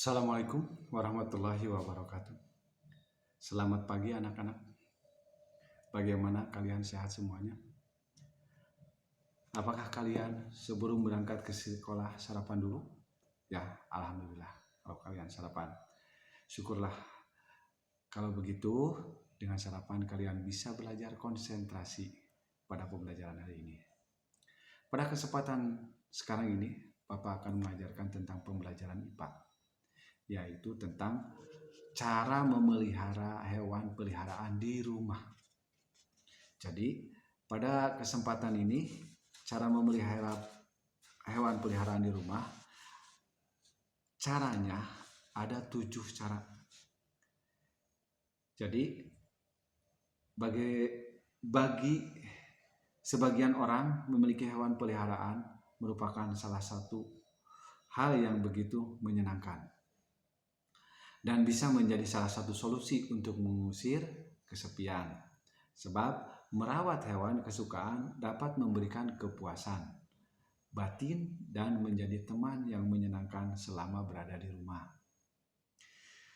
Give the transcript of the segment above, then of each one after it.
Assalamualaikum warahmatullahi wabarakatuh. Selamat pagi anak-anak. Bagaimana kalian, sehat semuanya? Apakah kalian sebelum berangkat ke sekolah sarapan dulu? Ya, alhamdulillah kalau kalian sarapan. Syukurlah kalau begitu, dengan sarapan kalian bisa belajar konsentrasi pada pembelajaran hari ini. Pada kesempatan sekarang ini, Bapak akan mengajarkan tentang pembelajaran IPA, yaitu tentang cara memelihara hewan peliharaan di rumah. Jadi, pada kesempatan ini, cara memelihara hewan peliharaan di rumah, caranya ada 7 cara. Jadi, bagi sebagian orang memiliki hewan peliharaan merupakan salah satu hal yang begitu menyenangkan dan bisa menjadi salah satu solusi untuk mengusir kesepian. Sebab merawat hewan kesukaan dapat memberikan kepuasan batin dan menjadi teman yang menyenangkan selama berada di rumah.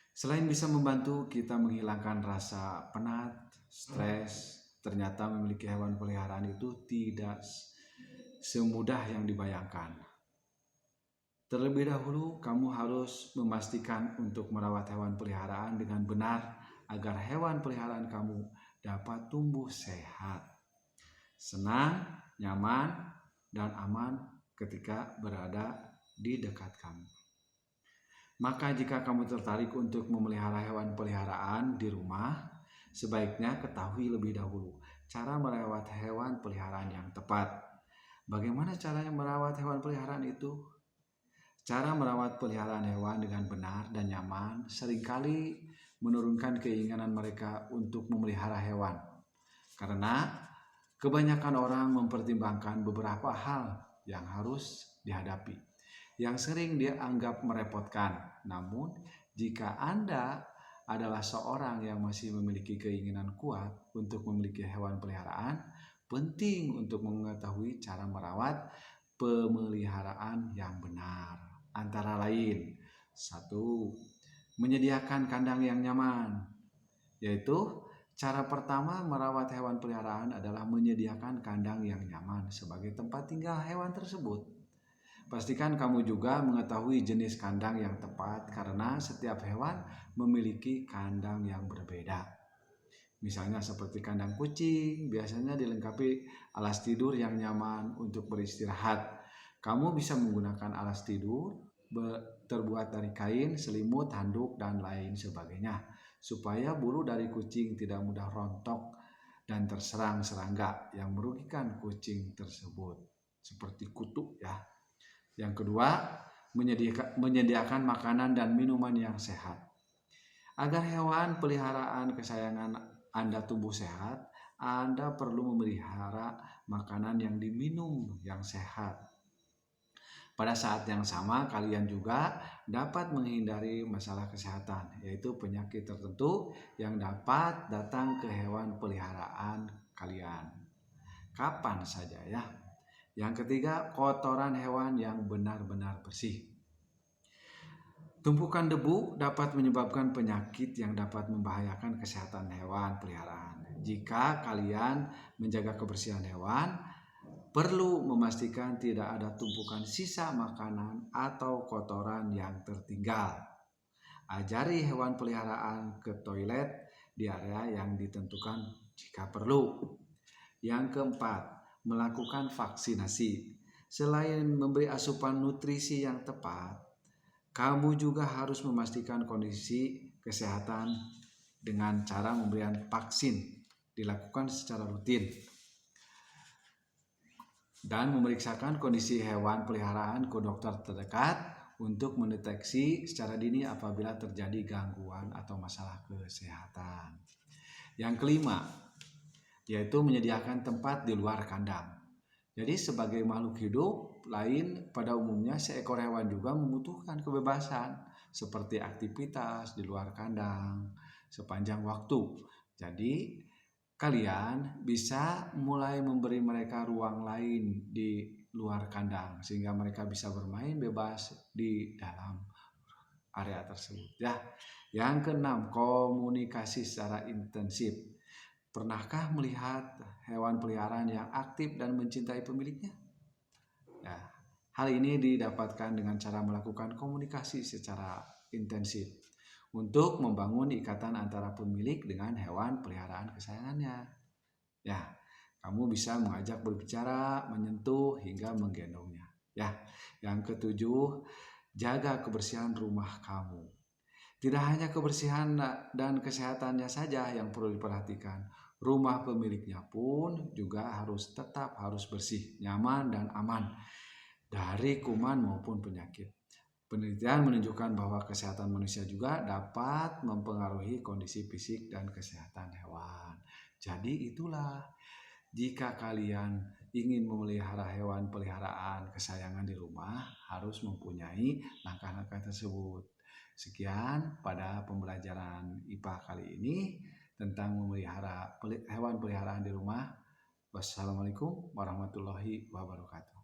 Selain bisa membantu kita menghilangkan rasa penat, stres, ternyata memiliki hewan peliharaan itu tidak semudah yang dibayangkan. Terlebih dahulu, kamu harus memastikan untuk merawat hewan peliharaan dengan benar agar hewan peliharaan kamu dapat tumbuh sehat, senang, nyaman, dan aman ketika berada di dekat kamu. Maka jika kamu tertarik untuk memelihara hewan peliharaan di rumah, sebaiknya ketahui lebih dahulu cara merawat hewan peliharaan yang tepat. Bagaimana caranya merawat hewan peliharaan itu? Cara merawat peliharaan hewan dengan benar dan nyaman seringkali menurunkan keinginan mereka untuk memelihara hewan. Karena kebanyakan orang mempertimbangkan beberapa hal yang harus dihadapi, yang sering dianggap merepotkan. Namun, jika Anda adalah seorang yang masih memiliki keinginan kuat untuk memiliki hewan peliharaan, penting untuk mengetahui cara merawat pemeliharaan yang benar. Antara lain, 1. Menyediakan kandang yang nyaman. Yaitu, cara pertama merawat hewan peliharaan adalah menyediakan kandang yang nyaman sebagai tempat tinggal hewan tersebut. Pastikan kamu juga mengetahui jenis kandang yang tepat karena setiap hewan memiliki kandang yang berbeda. Misalnya seperti kandang kucing, biasanya dilengkapi alas tidur yang nyaman untuk beristirahat. Kamu bisa menggunakan alas tidur terbuat dari kain, selimut, handuk, dan lain sebagainya, supaya bulu dari kucing tidak mudah rontok dan terserang serangga yang merugikan kucing tersebut, seperti kutu ya. Yang kedua, menyediakan makanan dan minuman yang sehat. Agar hewan peliharaan kesayangan Anda tumbuh sehat, Anda perlu memelihara makanan yang diminum yang sehat. Pada saat yang sama, kalian juga dapat menghindari masalah kesehatan, yaitu penyakit tertentu yang dapat datang ke hewan peliharaan kalian kapan saja ya. Yang ketiga, kotoran hewan yang benar-benar bersih. Tumpukan debu dapat menyebabkan penyakit yang dapat membahayakan kesehatan hewan peliharaan. Jika kalian menjaga kebersihan hewan, perlu memastikan tidak ada tumpukan sisa makanan atau kotoran yang tertinggal. Ajari hewan peliharaan ke toilet di area yang ditentukan jika perlu. Yang keempat, melakukan vaksinasi. Selain memberi asupan nutrisi yang tepat, kamu juga harus memastikan kondisi kesehatan dengan cara memberikan vaksin dilakukan secara rutin dan memeriksakan kondisi hewan peliharaan ke dokter terdekat untuk mendeteksi secara dini apabila terjadi gangguan atau masalah kesehatan. Yang kelima, yaitu menyediakan tempat di luar kandang. Jadi sebagai makhluk hidup lain pada umumnya, seekor hewan juga membutuhkan kebebasan seperti aktivitas di luar kandang sepanjang waktu. Jadi kalian bisa mulai memberi mereka ruang lain di luar kandang sehingga mereka bisa bermain bebas di dalam area tersebut. Ya, yang keenam, komunikasi secara intensif. Pernahkah melihat hewan peliharaan yang aktif dan mencintai pemiliknya? Ya, hal ini didapatkan dengan cara melakukan komunikasi secara intensif untuk membangun ikatan antara pemilik dengan hewan peliharaan kesayangannya. Ya, kamu bisa mengajak berbicara, menyentuh, hingga menggendongnya. Ya, yang ketujuh, jaga kebersihan rumah kamu. Tidak hanya kebersihan dan kesehatannya saja yang perlu diperhatikan, rumah pemiliknya pun juga harus bersih, nyaman, dan aman dari kuman maupun penyakit. Penelitian menunjukkan bahwa kesehatan manusia juga dapat mempengaruhi kondisi fisik dan kesehatan hewan. Jadi itulah, jika kalian ingin memelihara hewan peliharaan kesayangan di rumah, harus mempunyai langkah-langkah tersebut. Sekian pada pembelajaran IPA kali ini tentang memelihara hewan peliharaan di rumah. Wassalamualaikum warahmatullahi wabarakatuh.